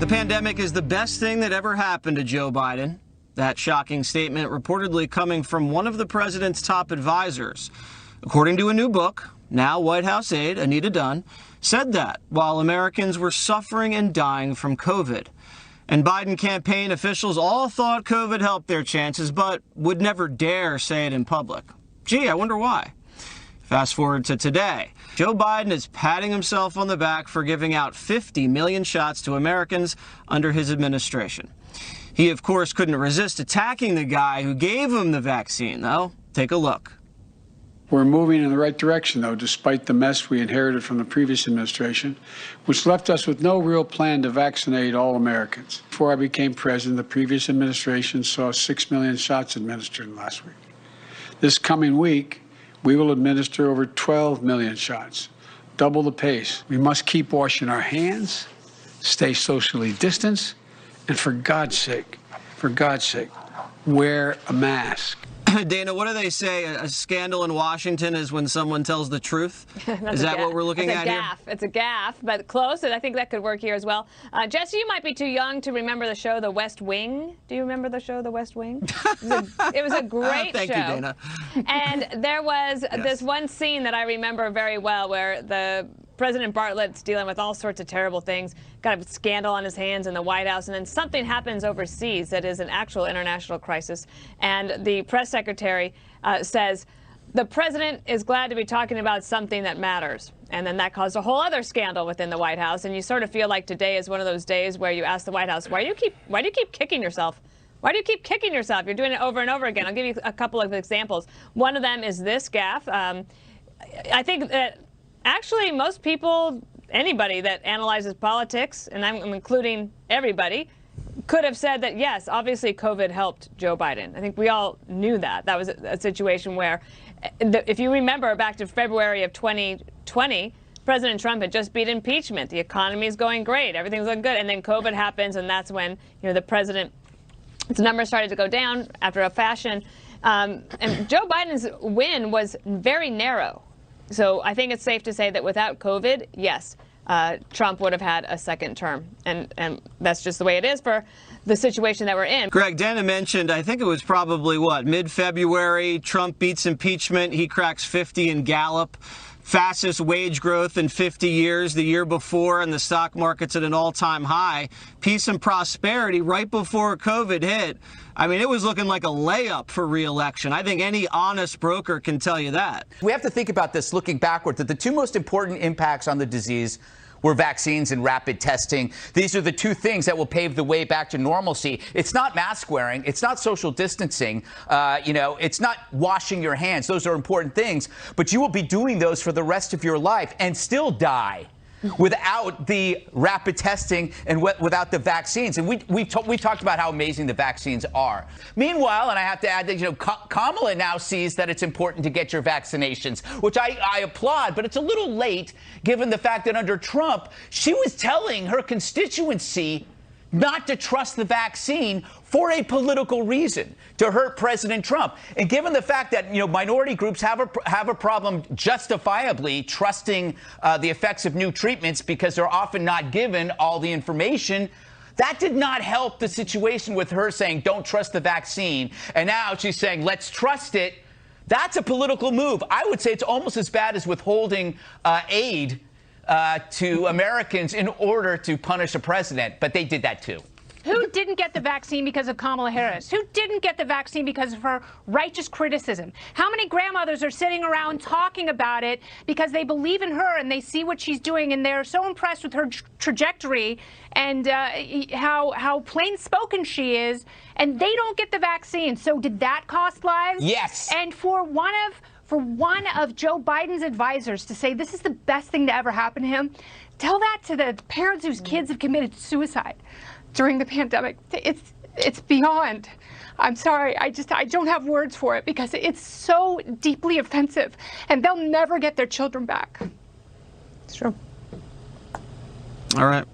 The pandemic is the best thing that ever happened to Joe Biden. That shocking statement reportedly coming from one of the president's top advisors. According to a new book, now White House aide Anita Dunn said that while Americans were suffering and dying from COVID. And Biden campaign officials all thought COVID helped their chances, but would never dare say it in public. Gee, I wonder why. Fast forward to today. Joe Biden is patting himself on the back for giving out 50 million shots to Americans under his administration. He, of course, couldn't resist attacking the guy who gave him the vaccine, though. Take a look. We're moving in the right direction, though, despite the mess we inherited from the previous administration, which left us with no real plan to vaccinate all Americans. Before I became president, the previous administration saw 6 million shots administered last week. This coming week, we will administer over 12 million shots, double the pace. We must keep washing our hands, stay socially distanced, and for God's sake, wear a mask. Dana, what do they say? A scandal in Washington is when someone tells the truth? Is that what we're looking at here? It's a gaffe, but close, and I think that could work here as well. Jesse, you might be too young to remember the show The West Wing. Do you remember the show The West Wing? It was a great Thank show. you, Dana. And there was this one scene that I remember very well where the President Bartlett's dealing with all sorts of terrible things, got a scandal on his hands in the White House, and then something happens overseas that is an actual international crisis. And the press secretary says, the president is glad to be talking about something that matters. And then that caused a whole other scandal within the White House. And you sort of feel like today is one of those days where you ask the White House, why do you keep kicking yourself? Why do you keep kicking yourself? You're doing it over and over again. I'll give you a couple of examples. One of them is this gaffe. I think that actually most people, anybody that analyzes politics, and I'm including everybody, could have said that, yes, obviously COVID helped Joe Biden. I think we all knew that. That was a situation where, if you remember back to February of 2020, President Trump had just beat impeachment. The economy is going great. Everything's looking good. And then COVID happens, and that's when, the president's numbers started to go down after a fashion. And Joe Biden's win was very narrow. So I think it's safe to say that without COVID, yes, Trump would have had a second term. And that's just the way it is for the situation that we're in. Greg, Dana mentioned, I think it was probably, mid-February, Trump beats impeachment. He cracks 50 in Gallup. Fastest wage growth in 50 years the year before, and the stock market's at an all-time high. Peace and prosperity right before COVID hit. I mean, it was looking like a layup for re-election. I think any honest broker can tell you that. We have to think about this looking backward, that the two most important impacts on the disease were vaccines and rapid testing. These are the two things that will pave the way back to normalcy. It's not mask wearing. It's not social distancing. It's not washing your hands. Those are important things. But you will be doing those for the rest of your life and still die without the rapid testing and without the vaccines. And we talked about how amazing the vaccines are. Meanwhile, and I have to add that, Kamala now sees that it's important to get your vaccinations, which I applaud, but it's a little late given the fact that under Trump, she was telling her constituency not to trust the vaccine for a political reason, to hurt President Trump. And given the fact that, minority groups have a problem justifiably trusting the effects of new treatments because they're often not given all the information, that did not help the situation with her saying, don't trust the vaccine. And now she's saying, let's trust it. That's a political move. I would say it's almost as bad as withholding aid to Americans in order to punish a president. But they did that, too. Who didn't get the vaccine because of Kamala Harris? Who didn't get the vaccine because of her righteous criticism? How many grandmothers are sitting around talking about it because they believe in her and they see what she's doing and they're so impressed with her trajectory and how plain-spoken she is, and they don't get the vaccine? So did that cost lives? Yes. And for one of Joe Biden's advisors to say this is the best thing to ever happen to him, tell that to the parents whose kids have committed suicide during the pandemic. It's beyond. I'm sorry. I don't have words for it because it's so deeply offensive, and they'll never get their children back. It's true. All right.